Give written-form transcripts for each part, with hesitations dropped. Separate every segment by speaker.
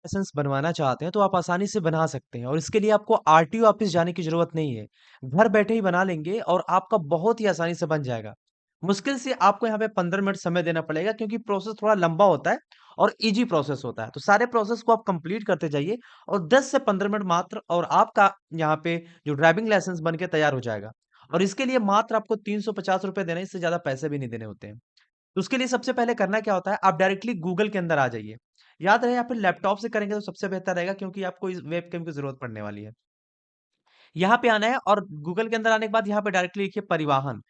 Speaker 1: Licence बनवाना चाहते हैं तो आप आसानी से बना सकते हैं और इसके लिए आपको आरटीओ ऑफिस जाने की जरूरत नहीं है। घर बैठे ही बना लेंगे और आपका बहुत ही आसानी से बन जाएगा। मुश्किल से आपको यहाँ पे 15 मिनट समय देना पड़ेगा क्योंकि प्रोसेस थोड़ा लंबा होता है और इजी प्रोसेस होता है। तो सारे प्रोसेस को आप कंप्लीट करते जाइए और 10 से 15 मिनट मात्र और आपका यहाँ पे जो ड्राइविंग लाइसेंस बन के तैयार हो जाएगा। और इसके लिए मात्र आपको 350 रुपए देने, इससे ज्यादा पैसे भी नहीं देने होते हैं। तो उसके लिए सबसे पहले करना क्या होता है, आप डायरेक्टली गूगल के अंदर आ जाइए। याद रहे, आप फिर लैपटॉप से करेंगे तो सबसे बेहतर रहेगा क्योंकि आपको इस वेबकैम की जरूरत पड़ने वाली है। यहाँ पे आना है और गूगल के अंदर आने के बाद यहाँ पे डायरेक्टली लिखिए परिवहन।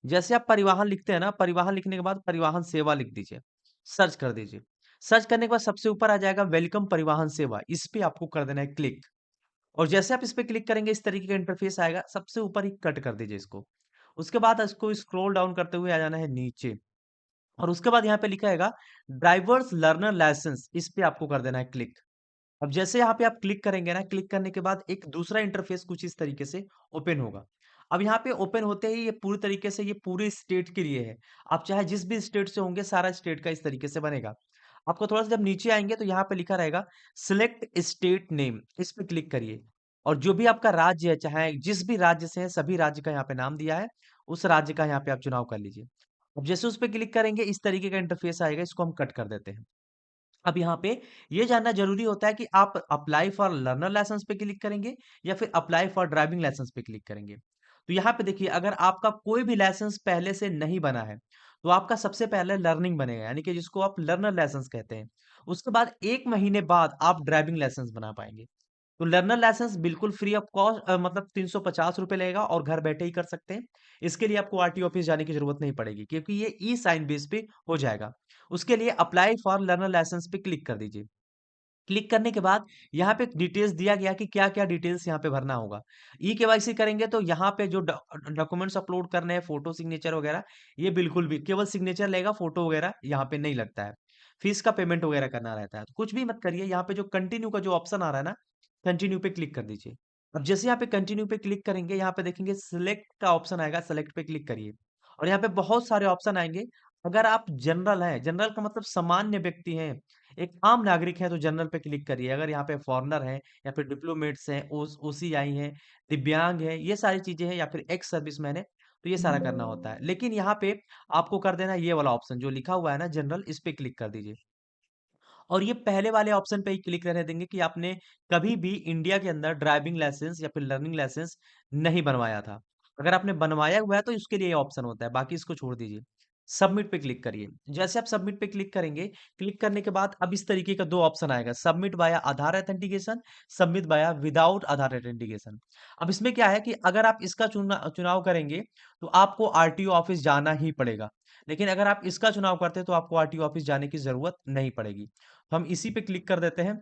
Speaker 1: जैसे आप परिवहन लिखते हैं ना, परिवहन लिखने के बाद परिवहन सेवा लिख दीजिए, सर्च कर दीजिए। सर्च करने के बाद सबसे ऊपर आ जाएगा वेलकम परिवहन सेवा, इस पे आपको कर देना है क्लिक। और जैसे आप इस पे क्लिक करेंगे इस तरीके का इंटरफेस आएगा, सबसे ऊपर ही कट कर दीजिए इसको। उसके बाद इसको स्क्रॉल डाउन करते हुए आ जाना है नीचे और उसके बाद यहाँ पे लिखा हैगा ड्राइवर्स लर्नर लाइसेंस, इस पे आपको कर देना है क्लिक। अब जैसे यहाँ पे आप क्लिक करेंगे ना, क्लिक करने के बाद एक दूसरा इंटरफेस कुछ इस तरीके से ओपन होगा। अब यहाँ पे ओपन होते ही ये पूरी तरीके से ये पूरे स्टेट के लिए है। आप चाहे जिस भी स्टेट से होंगे सारा स्टेट का इस तरीके से बनेगा। आपको थोड़ा सा जब नीचे आएंगे तो यहाँ पे लिखा रहेगा सिलेक्ट स्टेट नेम, इस पे क्लिक करिए। और जो भी आपका राज्य है, चाहे जिस भी राज्य से है, सभी राज्य का यहाँ पे नाम दिया है, उस राज्य का यहाँ पे आप चुनाव कर लीजिए। अब जैसे उस पे क्लिक करेंगे इस तरीके का इंटरफेस आएगा, इसको हम कट कर देते हैं। अब यहाँ पे ये जानना जरूरी होता है कि आप अप्लाई फॉर लर्नर लाइसेंस पे क्लिक करेंगे या फिर अप्लाई फॉर ड्राइविंग लाइसेंस पे क्लिक करेंगे। तो यहाँ पे देखिए, अगर आपका कोई भी लाइसेंस पहले से नहीं बना है तो आपका सबसे पहले लर्निंग बनेगा, यानी कि जिसको आप लर्नर लाइसेंस कहते हैं। उसके बाद 1 महीने बाद आप ड्राइविंग लाइसेंस बना पाएंगे। तो लर्नर लाइसेंस बिल्कुल फ्री ऑफ कॉस्ट, मतलब 350 रुपए लगेगा और घर बैठे ही कर सकते हैं। इसके लिए आपको आरटीओ ऑफिस जाने की जरूरत नहीं पड़ेगी क्योंकि ये ई साइन बेस पे हो जाएगा। उसके लिए अप्लाई फॉर लर्नर लाइसेंस पे क्लिक कर दीजिए। क्लिक करने के बाद यहाँ पे डिटेल्स दिया गया कि क्या-क्या डिटेल्स यहाँ पे भरना होगा। ई-केवाईसी करेंगे तो यहाँ पे जो डॉक्यूमेंट्स अपलोड करने हैं, फोटो, सिग्नेचर वगैरह, ये बिल्कुल भी केवल सिग्नेचर लगेगा, फोटो वगैरह यहाँ पे नहीं लगता है। फीस का पेमेंट वगैरह करना रहता है। तो कुछ भी मत करिए, यहाँ पे जो कंटिन्यू का जो ऑप्शन आ रहा है ना, कंटिन्यू पे क्लिक कर दीजिए। अब जैसे यहाँ पे कंटिन्यू पे क्लिक करेंगे, यहाँ पे देखेंगे सिलेक्ट का ऑप्शन आएगा, सिलेक्ट पे क्लिक करिए। और यहाँ पे बहुत सारे ऑप्शन आएंगे। अगर आप जनरल हैं, जनरल का मतलब सामान्य व्यक्ति हैं, एक आम नागरिक है तो जनरल पे क्लिक करिए। अगर यहाँ पे फॉरेनर हैं या फिर डिप्लोमेट्स हैं, ओसीआई हैं, दिव्यांग हैं, ये सारी चीजें हैं, या फिर एक्स सर्विसमैन है, तो ये सारा करना होता है। लेकिन यहाँ पे आपको कर देना ये वाला ऑप्शन जो लिखा हुआ है ना जनरल, इस पे क्लिक कर दीजिए। और ये पहले वाले ऑप्शन पे ही क्लिक रहने देंगे कि आपने कभी भी इंडिया के अंदर ड्राइविंग लाइसेंस या फिर लर्निंग लाइसेंस नहीं बनवाया था। अगर आपने बनवाया हुआ है तो उसके लिए ये ऑप्शन होता है, बाकी इसको छोड़ दीजिए। सबमिट पे क्लिक करिए। जैसे आप सबमिट पे क्लिक करेंगे, क्लिक करने के बाद अब इस तरीके का 2 ऑप्शन आएगा, सबमिट वाया आधार ऑथेंटिकेशन, सबमिट वाया विदाउट आधार ऑथेंटिकेशन। अब इसमें क्या है कि अगर आप इसका चुनाव करेंगे तो आपको आरटीओ ऑफिस जाना ही पड़ेगा। लेकिन अगर आप इसका चुनाव करते हैं तो आपको आरटीओ ऑफिस जाने की ज़रूरत नहीं पड़ेगी। तो हम इसी पे क्लिक कर देते हैं।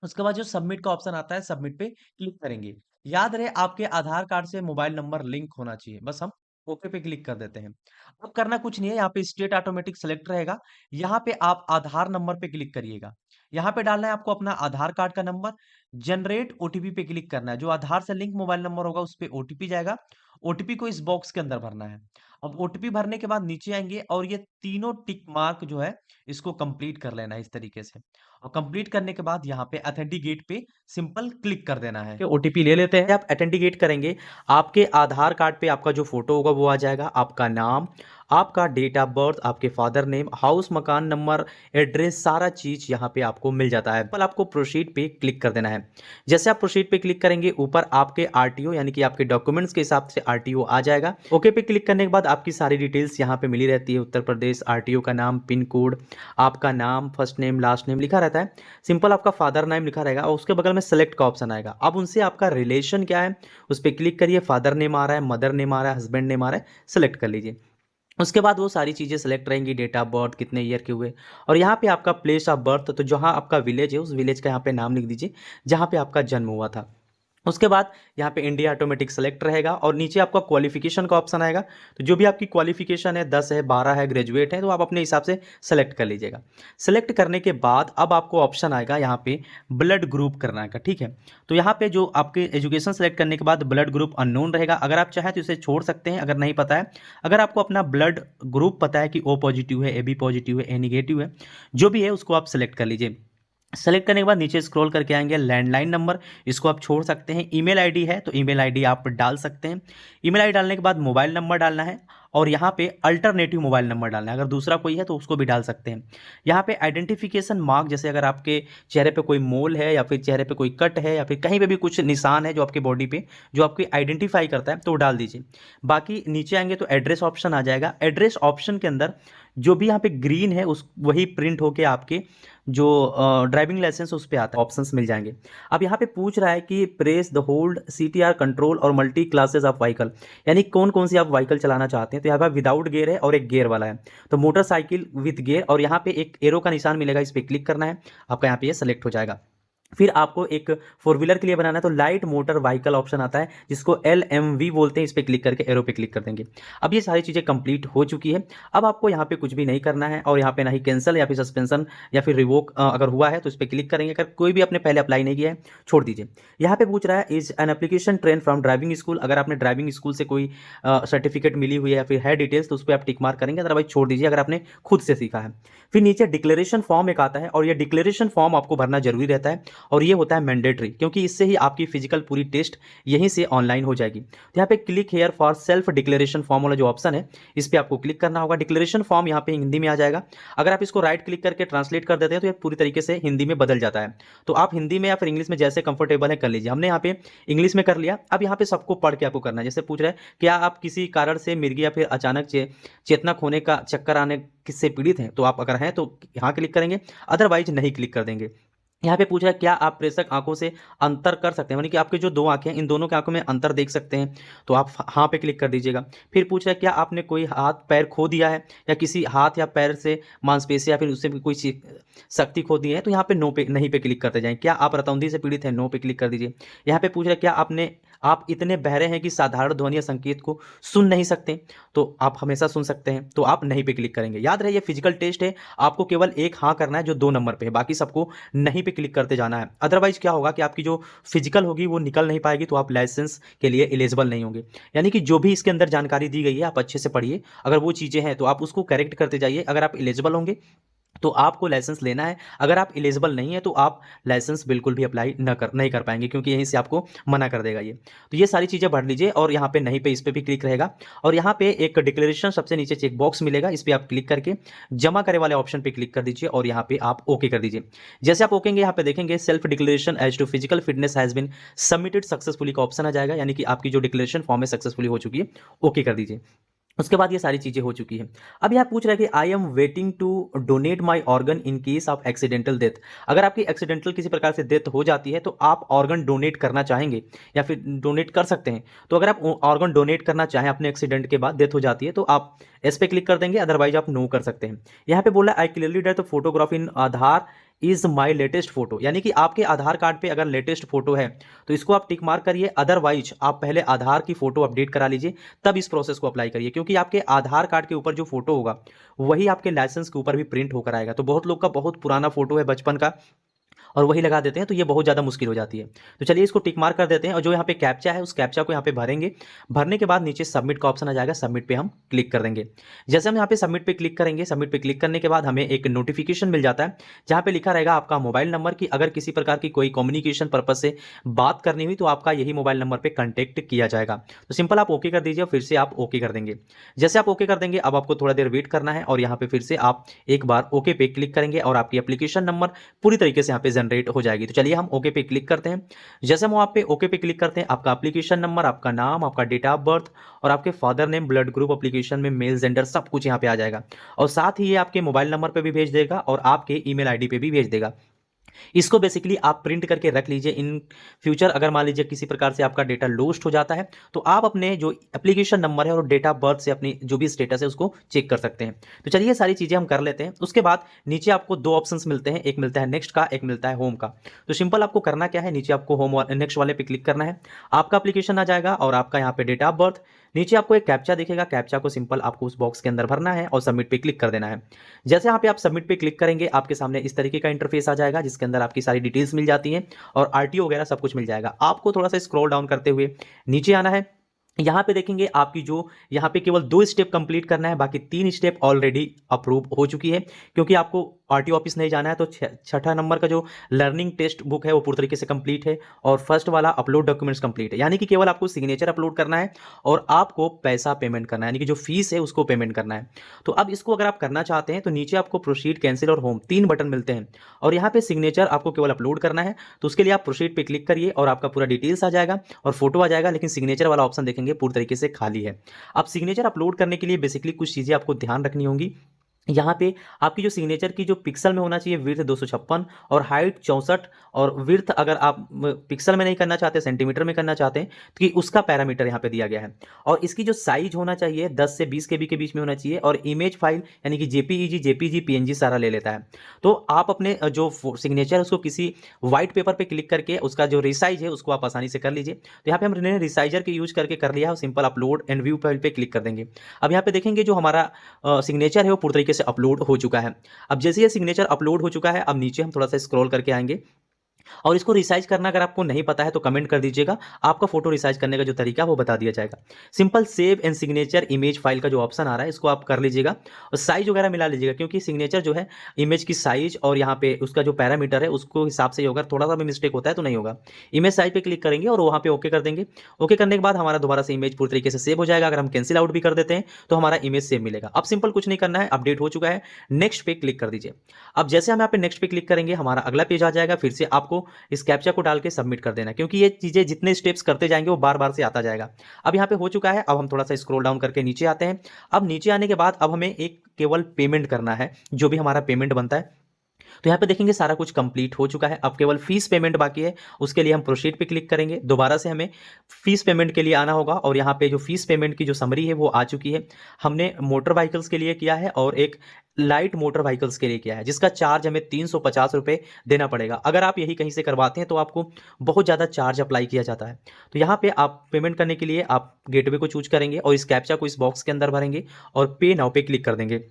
Speaker 1: उसके बाद जो सबमिट का ऑप्शन आता है, सबमिट पे क्लिक करेंगे। याद रहे आपके आधार कार्ड से मोबाइल नंबर लिंक होना चाहिए। बस हम ओके पे क्लिक कर देते हैं। अब करना कुछ नहीं है, यहाँ पे स्टेट ऑटोमेटिक सेलेक्ट रहेगा। यहाँ पे आप आधार नंबर पे क्लिक करिएगा। यहाँ पे डालना है आपको अपना आधार कार्ड का नंबर। जनरेट ओटीपी पे क्लिक करना है। जो आधार से लिंक मोबाइल नंबर होगा उस पे ओटीपी जाएगा। ओटीपी को इस बॉक्स के अंदर भरना है। अब ओटीपी भरने के बाद नीचे आएँगे और ये तीनों टिक मार्क जो है इसको कंप्लीट कर लेना है इस तरीके से। और कंप्लीट करने के बाद यहाँ पे ऑथेंटिकेट पे सिंपल क्लिक कर देना है। ओटीपी ले लेते हैं, आप ऑथेंटिकेट करेंगे। आपके आधार कार्ड पे आपका जो फोटो होगा वो आ जाएगा, आपका नाम, आपका डेट ऑफ बर्थ, आपके फादर नेम, हाउस, मकान नंबर, एड्रेस, सारा चीज यहाँ पे आपको मिल जाता है। पर आपको प्रोसीड पे क्लिक कर देना है। जैसे आप प्रोसीड पे क्लिक करेंगे ऊपर आपके आरटीओ यानी कि आपके डॉक्यूमेंट्स के हिसाब से आरटीओ आ जाएगा। ओके पे क्लिक करने के बाद आपकी सारी डिटेल्स यहाँ पे मिली रहती है। उत्तर प्रदेश, आरटीओ का नाम, पिन कोड, आपका नाम, फर्स्ट नेम, लास्ट नेम लिखा रहता है। सिंपल आपका फादर नेम लिखा रहेगा और उसके बगल में सेलेक्ट का ऑप्शन आएगा। अब उनसे आपका रिलेशन क्या है उस पर क्लिक करिए। फादर नेम आ रहा है, मदर नेम आ रहा है, हस्बैंड नेम आ रहा है, सेलेक्ट कर लीजिए। उसके बाद वो सारी चीज़ें सेलेक्ट रहेंगी, डेट ऑफ बर्थ, कितने ईयर के हुए, और यहाँ पे आपका प्लेस ऑफ बर्थ, तो जहाँ आपका विलेज है उस विलेज का यहाँ पे नाम लिख दीजिए जहाँ पे आपका जन्म हुआ था। उसके बाद यहाँ पे इंडिया ऑटोमेटिक सेलेक्ट रहेगा और नीचे आपका क्वालिफिकेशन का ऑप्शन आएगा। तो जो भी आपकी क्वालिफिकेशन है, 10 है, 12 है, ग्रेजुएट है, तो आप अपने हिसाब से सेलेक्ट कर लीजिएगा। सेलेक्ट करने के बाद अब आपको ऑप्शन आएगा यहाँ पे ब्लड ग्रुप करना का, ठीक है। तो यहाँ पे जो आपके एजुकेशन सेलेक्ट करने के बाद ब्लड ग्रुप अननोन रहेगा। अगर आप चाहें तो इसे छोड़ सकते हैं अगर नहीं पता है। अगर आपको अपना ब्लड ग्रुप पता है कि ओ पॉजिटिव है, ए बी पॉजिटिव है, ए निगेटिव है, जो भी है उसको आप सेलेक्ट कर लीजिए।
Speaker 2: सेलेक्ट करने के बाद नीचे स्क्रॉल करके आएंगे लैंडलाइन नंबर, इसको आप छोड़ सकते हैं। ईमेल आईडी है तो ईमेल आईडी आप डाल सकते हैं। ईमेल आईडी डालने के बाद मोबाइल नंबर डालना है और यहाँ पे अल्टरनेटिव मोबाइल नंबर डालना है, अगर दूसरा कोई है तो उसको भी डाल सकते हैं। यहाँ पे आइडेंटिफिकेशन मार्क, जैसे अगर आपके चेहरे पे कोई मोल है या फिर चेहरे पे कोई कट है या फिर कहीं पे भी कुछ निशान है जो आपके बॉडी पे जो आपकी आइडेंटिफाई करता है तो वो डाल दीजिए। बाकी नीचे आएंगे तो एड्रेस ऑप्शन आ जाएगा। एड्रेस ऑप्शन के अंदर जो भी यहाँ पे ग्रीन है उस वही प्रिंट होके आपके जो ड्राइविंग लाइसेंस उस पे आता है, ऑप्शंस मिल जाएंगे। अब यहाँ पे पूछ रहा है कि press the hold CTR control और मल्टी क्लासेस ऑफ व्हीकल, यानी कौन कौन सी आप व्हीकल चलाना चाहते हैं। तो यहाँ पे विदाउट गियर है और एक गियर वाला है, तो मोटरसाइकिल विद गियर, और यहाँ पे एक एरो का निशान मिलेगा, इस पर क्लिक करना है, आपका यहाँ पे ये सेलेक्ट हो जाएगा। फिर आपको एक फोर व्हीलर के लिए बनाना है तो लाइट मोटर व्हीकल ऑप्शन आता है जिसको LMV बोलते हैं, इस पर क्लिक करके एरो पे क्लिक कर देंगे। अब ये सारी चीज़ें कंप्लीट हो चुकी है। अब आपको यहाँ पे कुछ भी नहीं करना है और यहाँ पे ना ही कैंसिल या फिर सस्पेंशन या फिर रिवोक अगर हुआ है तो इस पर क्लिक करेंगे। अगर कोई भी आपने पहले अप्लाई नहीं किया है छोड़ दीजिए। यहाँ पे पूछ रहा है is an application train from driving school, अगर आपने ड्राइविंग स्कूल से कोई सर्टिफिकेट मिली हुई है या फिर है डिटेल्स तो उस पर आप टिक मार्क करेंगे, अदरवाइज छोड़ दीजिए अगर आपने खुद से सीखा है। फिर नीचे डिक्लेरेशन फॉर्म एक आता है और ये डिक्लेरेशन फॉर्म आपको भरना जरूरी रहता है और ये होता है मैंडेटरी, क्योंकि इससे ही आपकी फिजिकल पूरी टेस्ट यहीं से ऑनलाइन हो जाएगी। तो यहाँ पे click here for self declaration form वाला जो ऑप्शन है इस पर आपको क्लिक करना होगा। डिक्लेरेशन फॉर्म यहाँ पे हिंदी में आ जाएगा। अगर आप इसको राइट क्लिक करके ट्रांसलेट कर देते हैं तो ये पूरी तरीके से हिंदी में बदल जाता है। तो आप हिंदी में या फिर इंग्लिश में जैसे कंफर्टेबल है कर लीजिए। हमने यहाँ पे इंग्लिश में कर लिया। अब यहाँ पे सबको पढ़ के आपको करना है। जैसे पूछ रहा है क्या आप किसी कारण से मिर्गी या फिर अचानक चेतना खोने का चक्कर आने किससे पीड़ित हैं, तो आप अगर हैं तो यहाँ क्लिक करेंगे, अदरवाइज नहीं क्लिक कर देंगे। यहाँ पे पूछ रहा है क्या आप प्रेषक आंखों से अंतर कर सकते हैं, यानी कि आपके जो दो आंखें हैं इन दोनों की आंखों में अंतर देख सकते हैं, तो आप हाँ पे क्लिक कर दीजिएगा। फिर पूछ रहा है क्या आपने कोई हाथ पैर खो दिया है या किसी हाथ या पैर से मांसपेशी या फिर उससे भी कोई शक्ति खो दी है, तो यहाँ पे नो पे नहीं पे क्लिक करते जाएं। क्या आप रतौंधी से पीड़ित हैं, नो पे क्लिक कर दीजिए। यहाँ पे पूछ रहा है क्या आप इतने बहरे हैं कि साधारण ध्वनि या संकेत को सुन नहीं सकते, तो आप हमेशा सुन सकते हैं, तो आप नहीं पे क्लिक करेंगे। याद रहे ये फिजिकल टेस्ट है, आपको केवल एक हाँ करना है जो 2 नंबर पे है, बाकी सबको नहीं पे क्लिक करते जाना है। अदरवाइज क्या होगा कि आपकी जो फिजिकल होगी वो निकल नहीं पाएगी, तो आप लाइसेंस के लिए एलिजिबल नहीं होंगे। यानी कि जो भी इसके अंदर जानकारी दी गई है आप अच्छे से पढ़िए, अगर वो चीज़ें हैं तो आप उसको करेक्ट करते जाइए। अगर आप एलिजिबल होंगे तो आपको लाइसेंस लेना है, अगर आप एलिजिबल नहीं है तो आप लाइसेंस बिल्कुल भी अप्लाई नहीं कर पाएंगे, क्योंकि यहीं से आपको मना कर देगा ये। तो ये सारी चीज़ें भर लीजिए और यहाँ पे नहीं पे इस पे भी क्लिक रहेगा और यहाँ पे एक डिक्लेरेशन सबसे नीचे चेक बॉक्स मिलेगा, इस पर आप क्लिक करके जमा करे वाले ऑप्शन पे क्लिक कर दीजिए और यहाँ पे आप ओके कर दीजिए। जैसे आप ओकेंगे यहाँ पे देखेंगे self declaration as to physical fitness has been submitted successfully का ऑप्शन आ जाएगा, यानी कि आपकी जो डिक्लेरेशन फॉर्म है सक्सेसफुली हो चुकी है, ओके कर दीजिए। उसके बाद ये सारी चीज़ें हो चुकी हैं। अब यहाँ पूछ रहा है कि I am waiting to donate my organ in case of accidental death, अगर आपकी एक्सीडेंटल किसी प्रकार से डेथ हो जाती है तो आप ऑर्गन डोनेट करना चाहेंगे या फिर डोनेट कर सकते हैं। तो अगर आप ऑर्गन डोनेट करना चाहें अपने एक्सीडेंट के बाद डेथ हो जाती है तो आप इस पे क्लिक कर देंगे, अदरवाइज आप नो कर सकते हैं। यहाँ पे बोला I clearly date photograph in Aadhaar is my latest photo, यानी कि आपके आधार कार्ड पे अगर लेटेस्ट फोटो है तो इसको आप टिक मार्क करिए, अदरवाइज आप पहले आधार की फोटो अपडेट करा लीजिए तब इस प्रोसेस को अप्लाई करिए, क्योंकि आपके आधार कार्ड के ऊपर जो फोटो होगा वही आपके लाइसेंस के ऊपर भी प्रिंट होकर आएगा। तो बहुत लोग का बहुत पुराना फोटो है बचपन का और वही लगा देते हैं, तो ये बहुत ज़्यादा मुश्किल हो जाती है। तो चलिए इसको टिक मार्क कर देते हैं और जो यहाँ पे कैप्चा है उस कैप्चा को यहाँ पे भरेंगे। भरने के बाद नीचे सबमिट का ऑप्शन आ जाएगा, सबमिट पे हम क्लिक कर देंगे। जैसे हम यहाँ पे सबमिट पे क्लिक करेंगे, सबमिट पे क्लिक करने के बाद हमें एक नोटिफिकेशन मिल जाता है जहाँ पे लिखा रहेगा आपका मोबाइल नंबर की अगर किसी प्रकार की कोई कम्युनिकेशन पर्पज से बात करनी हुई तो आपका यही मोबाइल नंबर पर कॉन्टेक्ट किया जाएगा। तो सिंपल आप ओके कर दीजिए और फिर से आप ओके कर देंगे। जैसे आप ओके कर देंगे अब आपको थोड़ा देर वेट करना है और यहाँ पे फिर से आप एक बार ओके पे क्लिक करेंगे और आपकी एप्लीकेशन नंबर पूरी तरीके से यहाँ पे जनरेट हो जाएगी। तो चलिए हम ओके पे क्लिक करते हैं। जैसे हम वहाँ पे ओके पे क्लिक करते हैं आपका एप्लीकेशन नंबर, आपका नाम, आपका डेट ऑफ बर्थ और आपके father name, blood group, application में मेल, जेंडर सब कुछ यहाँ पे आ जाएगा और साथ ही ये आपके मोबाइल नंबर पे भी भेज देगा और आपके ईमेल आईडी पे भी भेज देगा। इसको बेसिकली आप प्रिंट करके रख लीजिए। इन फ्यूचर अगर मान लीजिए किसी प्रकार से आपका डेटा लॉस्ट हो जाता है तो आप अपने जो एप्लीकेशन नंबर है और डेट ऑफ बर्थ से अपनी जो भी स्टेटस है उसको चेक कर सकते हैं। तो चलिए सारी चीज़ें हम कर लेते हैं। उसके बाद नीचे आपको 2 ऑप्शंस मिलते हैं, एक मिलता है नेक्स्ट का, एक मिलता है होम का। तो सिंपल आपको करना क्या है, नीचे आपको होम नेक्स्ट वाले पे क्लिक करना है, आपका एप्लीकेशन आ जाएगा और आपका यहाँ पे डेट ऑफ बर्थ, नीचे आपको एक कैप्चा दिखेगा, कैप्चा को सिंपल आपको उस बॉक्स के अंदर भरना है और सबमिट पे क्लिक कर देना है। जैसे यहाँ पे आप सबमिट पे क्लिक करेंगे आपके सामने इस तरीके का इंटरफेस आ जाएगा जिसके अंदर आपकी सारी डिटेल्स मिल जाती हैं और आरटीओ वगैरह सब कुछ मिल जाएगा। आपको थोड़ा सा स्क्रॉल डाउन करते हुए नीचे आना है। यहाँ पे देखेंगे आपकी जो यहाँ पे केवल 2 स्टेप कंप्लीट करना है, बाकी 3 स्टेप ऑलरेडी अप्रूव हो चुकी है, क्योंकि आपको आरटीओ ऑफिस नहीं जाना है तो छठा नंबर का जो लर्निंग टेस्ट बुक है वो पूरी तरीके से कंप्लीट है, और फर्स्ट वाला अपलोड डॉक्यूमेंट्स कंप्लीट है, यानी कि केवल आपको सिग्नेचर अपलोड करना है और आपको पैसा पेमेंट करना है, यानी कि जो फीस है उसको पेमेंट करना है। तो अब इसको अगर आप करना चाहते हैं तो नीचे आपको प्रोसीड, कैंसिल और होम 3 बटन मिलते हैं, और यहाँ पे सिग्नेचर आपको केवल अपलोड करना है। तो उसके लिए आप प्रोसीड पे क्लिक करिए और आपका पूरा डिटेल्स आ जाएगा और फोटो आ जाएगा, लेकिन सिग्नेचर वाला ऑप्शन देखेंगे पूरी तरीके से खाली है। अब सिग्नेचर अपलोड करने के लिए बेसिकली कुछ चीज़ें आपको ध्यान रखनी होंगी। यहाँ पे आपकी जो सिग्नेचर की जो पिक्सल में होना चाहिए विड्थ 256 और हाइट 64, और विड्थ अगर आप पिक्सल में नहीं करना चाहते, सेंटीमीटर में करना चाहते हैं, तो कि उसका पैरामीटर यहाँ पे दिया गया है। और इसकी जो साइज होना चाहिए 10 से 20 केबी के बीच में होना चाहिए, और इमेज फाइल यानी कि जेपीईजी पीएनजी सारा ले लेता है। तो आप अपने जो सिग्नेचर है उसको किसी व्हाइट पेपर पे क्लिक करके उसका जो रिसाइज है उसको आप आसानी से कर लीजिए। तो यहाँ पे हमने रिसाइजर के यूज करके कर लिया है, simple upload and view file पे क्लिक कर देंगे। अब यहाँ पे देखेंगे जो हमारा सिग्नेचर है वो पूरी तरीके से अपलोड हो चुका है। अब जैसे ये सिग्नेचर अपलोड हो चुका है, अब नीचे हम थोड़ा सा स्क्रॉल करके आएंगे, और इसको रिसाइज करना अगर आपको नहीं पता है तो कमेंट कर दीजिएगा, आपका फोटो रिसाइज करने का जो तरीका है वो बता दिया जाएगा। Simple save and signature image file का जो ऑप्शन आ रहा है इसको आप कर लीजिएगा, और साइज वगैरह मिला लीजिएगा, क्योंकि सिग्नेचर जो है इमेज की साइज और यहाँ पे उसका जो पैरामीटर है उसको हिसाब से ही होगा, थोड़ा सा भी मिस्टेक होता है तो नहीं होगा। इमेज साइज पे क्लिक करेंगे और वहाँ पे ओके कर देंगे। ओके करने के बाद हमारा दोबारा से इमेज पूरी तरीके से सेव हो जाएगा। अगर हम कैंसिल आउट भी कर देते हैं तो हमारा इमेज सेव मिलेगा। अब सिंपल कुछ नहीं करना है, अपडेट हो चुका है, नेक्स्ट पे क्लिक कर दीजिए। अब जैसे हम यहाँ पे नेक्स्ट पे क्लिक करेंगे हमारा अगला पेज आ जाएगा, फिर से आपको इस कैप्चा को डाल के सबमिट कर देना, क्योंकि ये चीज़ें जितने स्टेप्स करते जाएंगे वो बार बार से आता जाएगा। अब यहाँ पे हो चुका है, अब हम थोड़ा सा स्क्रॉल डाउन करके नीचे आते हैं। अब नीचे आने के बाद अब हमें एक केवल पेमेंट करना है, जो भी हमारा पेमेंट बनता है। तो यहाँ पे देखेंगे सारा कुछ कंप्लीट हो चुका है, अब केवल फीस पेमेंट बाकी है। उसके लिए हम प्रोसीड पे क्लिक करेंगे, दोबारा से हमें फीस पेमेंट के लिए आना होगा, और यहाँ पे जो फीस पेमेंट की जो समरी है वो आ चुकी है। हमने मोटर व्हीकल्स के लिए किया है और एक लाइट मोटर व्हीकल्स के लिए किया है, जिसका चार्ज हमें 350 रुपये देना पड़ेगा। अगर आप यही कहीं से करवाते हैं तो आपको बहुत ज़्यादा चार्ज अप्लाई किया जाता है। तो यहाँ पे आप पेमेंट करने के लिए आप गेटवे को चूज करेंगे और इस कैप्चा को इस बॉक्स के अंदर भरेंगे और पे नाउ पे क्लिक कर देंगे।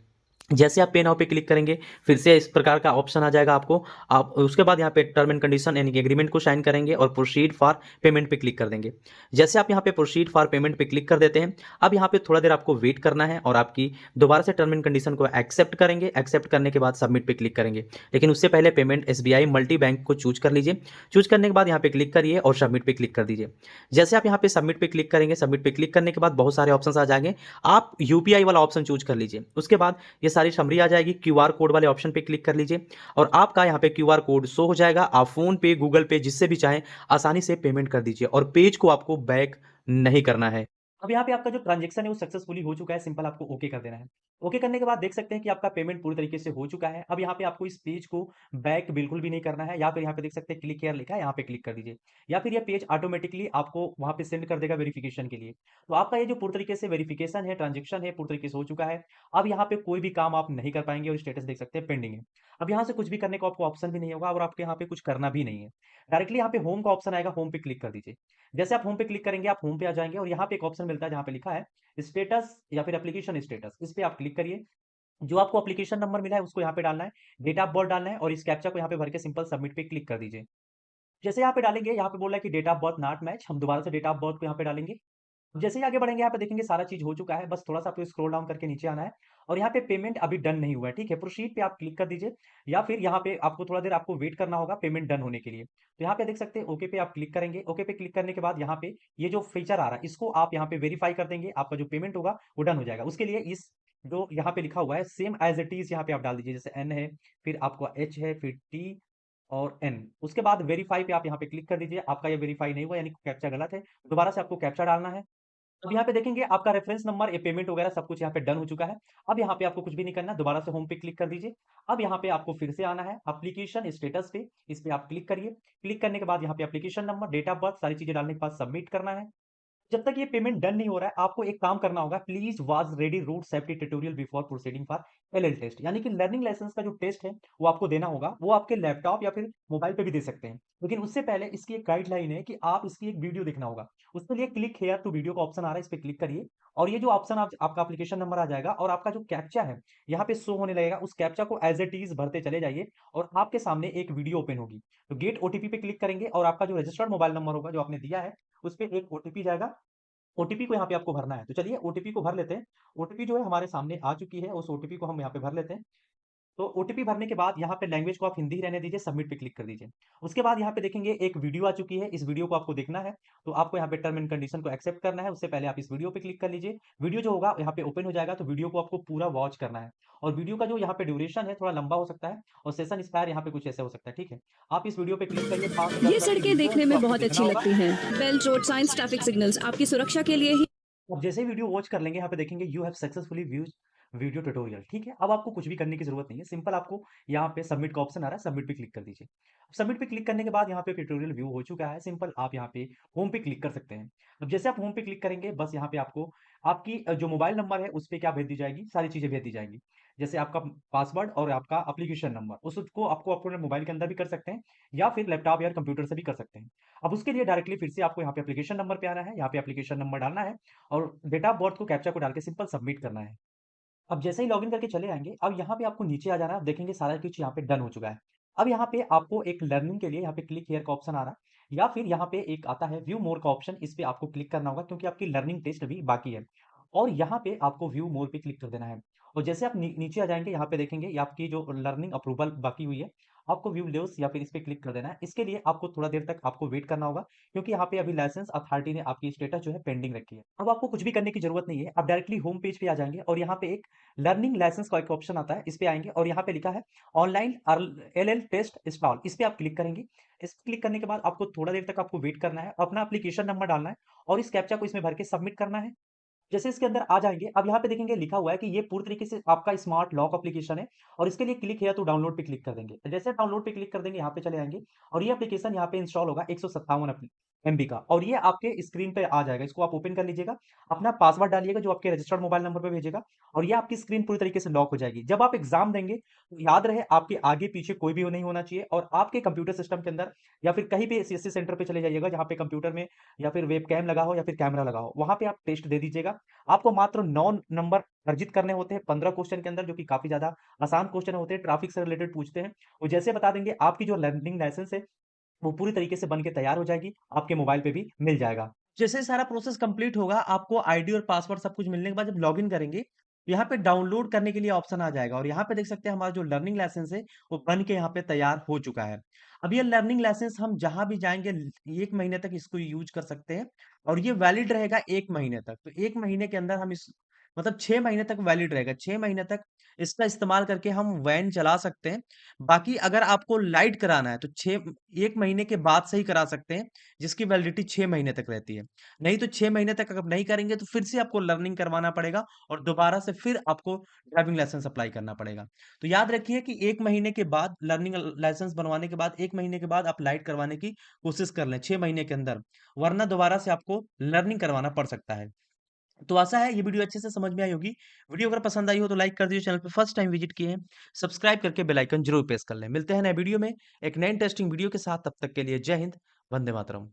Speaker 2: जैसे आप पे नाउ पे क्लिक करेंगे फिर से इस प्रकार का ऑप्शन आ जाएगा आपको। आप उसके बाद यहाँ पे टर्म एंड कंडीशन यानी कि एग्रीमेंट को साइन करेंगे और प्रोसीड फॉर पेमेंट पे क्लिक कर देंगे। जैसे आप यहाँ पे प्रोसीड फॉर पेमेंट पे क्लिक कर देते हैं, अब यहाँ पे थोड़ा देर आपको वेट करना है और आपकी दोबारा से टर्म एंड कंडीशन को एक्सेप्ट करेंगे। एक्सेप्ट करने के बाद सबमिट पे क्लिक करेंगे, लेकिन उससे पहले पेमेंट एसबीआई मल्टी बैंक को चूज कर लीजिए। चूज करने के बाद यहाँ पे क्लिक करिए और सबमिट पे क्लिक कर दीजिए। जैसे आप यहाँ पे सबमिट पे क्लिक करेंगे, सबमिट पे क्लिक करने के बाद बहुत सारे ऑप्शन आ जाएंगे, आप यूपीआई वाला ऑप्शन चूज कर लीजिए। उसके बाद ये सारी समरी आ जाएगी, क्यूआर कोड वाले ऑप्शन पे क्लिक कर लीजिए और आपका यहाँ पे क्यूआर कोड शो हो जाएगा। आप फोन पे, गूगल पे, जिससे भी चाहें आसानी से पेमेंट कर दीजिए और पेज को आपको बैक नहीं करना है। अब यहाँ पे आपका जो ट्रांजेक्शन है वो सक्सेसफुली हो चुका है, सिंपल आपको ओके कर देना है। ओके करने के बाद देख सकते हैं कि आपका पेमेंट पूरी तरीके से हो चुका है। अब यहाँ पे आपको इस पेज को बैक बिल्कुल भी नहीं करना है, या फिर यहाँ पे देख सकते हैं क्लिक हियर लिखा है, यहाँ पे क्लिक कर दीजिए, या फिर ये पेज ऑटोमेटिकली आपको वहां पे सेंड कर देगा वेरिफिकेशन के लिए। तो आपका ये जो पूरी तरीके से वेरिफिकेशन है, ट्रांजेक्शन है, पूरी तरीके से हो चुका है। अब यहाँ पे कोई भी काम आप नहीं कर पाएंगे और स्टेटस देख सकते हैं पेंडिंग है। अब यहाँ से कुछ भी करने को आपको ऑप्शन भी नहीं होगा और आपके यहाँ पे कुछ करना भी नहीं है। डायरेक्टली यहाँ पे होम का ऑप्शन आएगा, होम पे क्लिक कर दीजिए। जैसे आप होम पे क्लिक करेंगे आप होम पे आ जाएंगे और यहाँ पे एक ऑप्शन मिलता है जहाँ पे लिखा है स्टेटस या फिर एप्लीकेशन स्टेटस, इस पे आप क्लिक करिए। जो आपको एप्लीकेशन नंबर मिला है उसको यहाँ पे डालना है, डेट ऑफ बर्थ डालना है और इस कैप्चा को यहाँ पे भर के सिंपल सबमिट पे क्लिक कर दीजिए। जैसे यहाँ पे डालेंगे, यहाँ पे बोल रहा है कि date of birth not match, हम दोबारा से डेट ऑफ बर्थ को यहाँ पे डालेंगे। जैसे ही आगे बढ़ेंगे यहाँ पे देखेंगे सारा चीज हो चुका है, बस थोड़ा सा आपको स्क्रॉल डाउन करके नीचे आना है और यहाँ पे पेमेंट अभी डन नहीं हुआ है, ठीक है। प्रोसीड पे आप क्लिक कर दीजिए, या फिर यहाँ पे आपको थोड़ा देर आपको वेट करना होगा पेमेंट डन होने के लिए। तो यहाँ पे देख सकते हैं ओके पे आप क्लिक करेंगे। ओके पे क्लिक करने के बाद यहाँ पे ये जो फीचर आ रहा है इसको आप यहाँ पे वेरीफाई कर देंगे, आपका जो पेमेंट होगा वो डन हो जाएगा। उसके लिए इस जो यहाँ पे लिखा हुआ है सेम एज इट इज यहाँ पे आप डाल दीजिए, जैसे एन है, फिर आपका एच है, फिर टी और एन। उसके बाद वेरीफाई पे आप यहाँ पे क्लिक कर दीजिए। आपका ये वेरीफाई नहीं हुआ यानी कैप्चा गलत है, दोबारा से आपको कैप्चा डालना है। अब यहाँ पे देखेंगे आपका रेफरेंस नंबर, ये पेमेंट वगैरह सब कुछ यहाँ पे डन हो चुका है। अब यहाँ पे आपको कुछ भी नहीं करना, दोबारा से होम पे क्लिक कर दीजिए। अब यहाँ पे आपको फिर से आना है एप्लीकेशन स्टेटस पे, इस पे आप क्लिक करिए। क्लिक करने के बाद यहाँ पे application number, date of birth, सारी चीजें डालने के बाद सबमिट करना है। जब तक ये पेमेंट डन नहीं हो रहा है आपको एक काम करना होगा, please was ready route safety tutorial before proceeding for LL test, यानी कि लर्निंग लाइसेंस का जो टेस्ट है वो आपको देना होगा। वो आपके लैपटॉप या फिर मोबाइल पे भी दे सकते हैं, लेकिन उससे पहले इसकी एक गाइडलाइन है कि आप इसकी एक वीडियो देखना होगा। उसके लिए क्लिक हेयर टू वीडियो का ऑप्शन आ रहा है, इस पे क्लिक करिए और ये जो ऑप्शन आपका एप्लीकेशन नंबर आ जाएगा और आपका जो कैप्चा है यहाँ पे शो होने लगेगा, उस कैप्चा को एज इट इज भरते चले जाइए और आपके सामने एक वीडियो ओपन होगी। तो गेट ओटीपी पे क्लिक करेंगे और आपका जो रजिस्टर्ड मोबाइल नंबर होगा जो आपने दिया है उस पर एक ओटीपी जाएगा। ओटीपी को यहाँ पे आपको भरना है, तो चलिए ओटीपी को भर लेते हैं। ओटीपी जो है हमारे सामने आ चुकी है, उस ओटीपी को हम यहाँ पे भर लेते हैं।
Speaker 1: तो ओटीपी भरने के बाद यहाँ पे लैंग्वेज को आप हिंदी ही रहने दीजिए, सबमिट पे क्लिक कर दीजिए। उसके बाद यहाँ पे देखेंगे एक वीडियो आ चुकी है, इस वीडियो को आपको देखना है, तो आपको यहाँ पे टर्म एंड कंडीशन को एक्सेप्ट करना है, उससे पहले आप इस वीडियो पे क्लिक कर लीजिए। वीडियो जो होगा यहाँ पे ओपन हो जाएगा, तो वीडियो को आपको पूरा वॉच करना है और वीडियो का जो यहाँ पे ड्यूरेशन है थोड़ा लंबा हो सकता है और सेशन एक्सपायर यहाँ पे कुछ ऐसे हो सकता है, ठीक है? आप इस वीडियो पे क्लिक करिए, 5 से 10
Speaker 3: ये
Speaker 1: मिनट की
Speaker 3: सड़कें
Speaker 1: वीडियो है,
Speaker 3: देखने
Speaker 1: इसको
Speaker 3: में
Speaker 1: आपको
Speaker 3: बहुत
Speaker 1: देखना
Speaker 3: अच्छी
Speaker 1: होगा।
Speaker 3: लगती हैं। Belt, road science, traffic signals आपकी सुरक्षा के लिए ही।
Speaker 1: अब जैसे ही वीडियो वॉच कर लेंगे, यहाँ पे देखेंगे you have successfully views video tutorial, ठीक है? अब आपको कुछ भी करने की जरूरत नहीं है, सिंपल आपको यहाँ पे सबमिट का ऑप्शन आ रहा है, सबमिट पे क्लिक कर दीजिए। सबमिट पे क्लिक करने के बाद यहाँ पे ट्यूटोरियल व्यू हो चुका है, सिंपल आप यहाँ पे होम पे क्लिक कर सकते हैं। अब जैसे आप होम पे क्लिक करेंगे, बस यहाँ पे आपको आपकी जो मोबाइल नंबर है उस पे क्या भेज दी जाएगी, सारी चीजें भेज दी जाएंगी। जैसे आपका पासवर्ड और आपका एप्लीकेशन नंबर, उसको आपको अपने मोबाइल के अंदर भी कर सकते हैं या फिर लैपटॉप या कंप्यूटर से भी कर सकते हैं। अब उसके लिए डायरेक्टली फिर से आपको यहाँ पे एप्लीकेशन नंबर पे आना है, यहाँ पे एप्लीकेशन नंबर डालना है और डेट ऑफ बर्थ को कैप्चा को डाल के सिंपल सबमिट करना है। अब जैसे ही लॉगिन करके चले आएँगे, अब यहाँ पे आपको नीचे आ जाना है, अब देखेंगे सारा कुछ यहाँ पे डन हो चुका है। अब यहाँ पे आपको एक लर्निंग के लिए यहाँ पे क्लिक हियर का ऑप्शन आ रहा है या फिर यहाँ पे एक आता है व्यू मोर का ऑप्शन, इस पे आपको क्लिक करना होगा क्योंकि आपकी लर्निंग टेस्ट अभी बाकी है और यहाँ पे आपको व्यू मोर पे क्लिक कर देना है और जैसे आप नीचे आ जाएँगे, यहाँ पे देखेंगे ये आपकी जो लर्निंग अप्रूवल बाकी हुई है, आपको व्यू लेवल्स या फिर इस पे क्लिक कर देना है। इसके लिए आपको थोड़ा देर तक आपको वेट करना होगा क्योंकि यहाँ पे अभी लाइसेंस अथॉरिटी ने आपकी स्टेटस जो है पेंडिंग रखी है। अब आपको कुछ भी करने की जरूरत नहीं है, आप डायरेक्टली होम पेज पे आ जाएँगे और यहाँ पे एक लर्निंग लाइसेंस का एक ऑप्शन आता है, इस पे आएँगे और यहाँ पे लिखा है ऑनलाइन एलएल टेस्ट इंस्टॉल, इस पे आप क्लिक करेंगे। इस पे क्लिक करने के बाद आपको थोड़ा देर तक आपको वेट करना है, अपना एप्लीकेशन नंबर डालना है और इस कैप्चा को इसमें भर के सबमिट करना है। जैसे इसके अंदर आ जाएँगे, अब यहाँ पे देखेंगे लिखा हुआ है कि ये पूरी तरीके से आपका स्मार्ट लॉक एप्लीकेशन है और इसके लिए क्लिक हियर टू डाउनलोड पे क्लिक कर देंगे। जैसे डाउनलोड पे क्लिक कर देंगे, यहाँ पे चले आएँगे और ये एप्लीकेशन यहाँ पे इंस्टॉल होगा 157 एमबी का और ये आपके स्क्रीन पे आ जाएगा। इसको आप ओपन कर लीजिएगा, अपना पासवर्ड डालिएगा जो आपके रजिस्टर्ड मोबाइल नंबर पे भेजेगा और ये आपकी स्क्रीन पूरी तरीके से लॉक हो जाएगी। जब आप एग्ज़ाम देंगे, तो याद रहे आपके आगे-पीछे कोई भी नहीं होना चाहिए और आपके कंप्यूटर सिस्टम के अंदर या फिर कहीं पे सीएससी सेंटर पे चले जाइएगा जहाँ पे कंप्यूटर में या फिर वेबकैम लगा हो या फिर कैमरा लगा हो, वहाँ पे आप टेस्ट दे दीजिएगा। आपको मात्र 9 नंबर अर्जित करने होते हैं 15 क्वेश्चन के अंदर, जो कि काफ़ी ज़्यादा आसान क्वेश्चन होते हैं, ट्रैफिक से रिलेटेड पूछते हैं। वो जैसे बता देंगे, आपकी जो लर्निंग लाइसेंस है, वो पूरी तरीके से बन के तैयार हो जाएगी, आपके मोबाइल पे भी मिल जाएगा। जैसे सारा प्रोसेस कंप्लीट होगा, आपको आईडी और पासवर्ड सब कुछ मिलने के बाद जब लॉगिन करेंगे, यहाँ पे डाउनलोड करने के लिए ऑप्शन आ जाएगा और यहाँ पे देख सकते हैं हमारा जो लर्निंग लाइसेंस है, वो बन के यहाँ पे तैयार हो चुका है। अब ये लर्निंग लाइसेंस हम जहाँ भी जाएँगे 1 महीने तक इसको यूज़ कर सकते हैं और ये वैलिड रहेगा 1 महीने तक। तो 1 महीने के अंदर हम इस मतलब 6 महीने तक वैलिड रहेगा। 6 महीने तक इसका इस्तेमाल करके हम वैन चला सकते हैं। बाकी अगर आपको लाइट कराना है तो 1 महीने के बाद से ही करा सकते हैं, जिसकी वैलिडिटी 6 महीने तक रहती है। नहीं तो 6 महीने तक अगर नहीं करेंगे तो फिर से आपको लर्निंग करवाना पड़ेगा और दोबारा से फिर आपको ड्राइविंग लाइसेंस अप्लाई करना पड़ेगा। तो याद रखिए कि 1 महीने के बाद लर्निंग लाइसेंस बनवाने के बाद 1 महीने के बाद आप लाइट करवाने की कोशिश कर लें 6 महीने के अंदर, वरना दोबारा से आपको लर्निंग करवाना पड़ सकता है। तो आशा है ये वीडियो अच्छे से समझ में आई होगी। वीडियो अगर पसंद आई हो तो लाइक कर दीजिए, चैनल पे फर्स्ट टाइम विजिट किए हैं, सब्सक्राइब करके बेल आइकन जरूर प्रेस कर लें। मिलते हैं नए वीडियो में एक नए इंटरेस्टिंग वीडियो के साथ, तब तक के लिए जय हिंद, वंदे मातरम।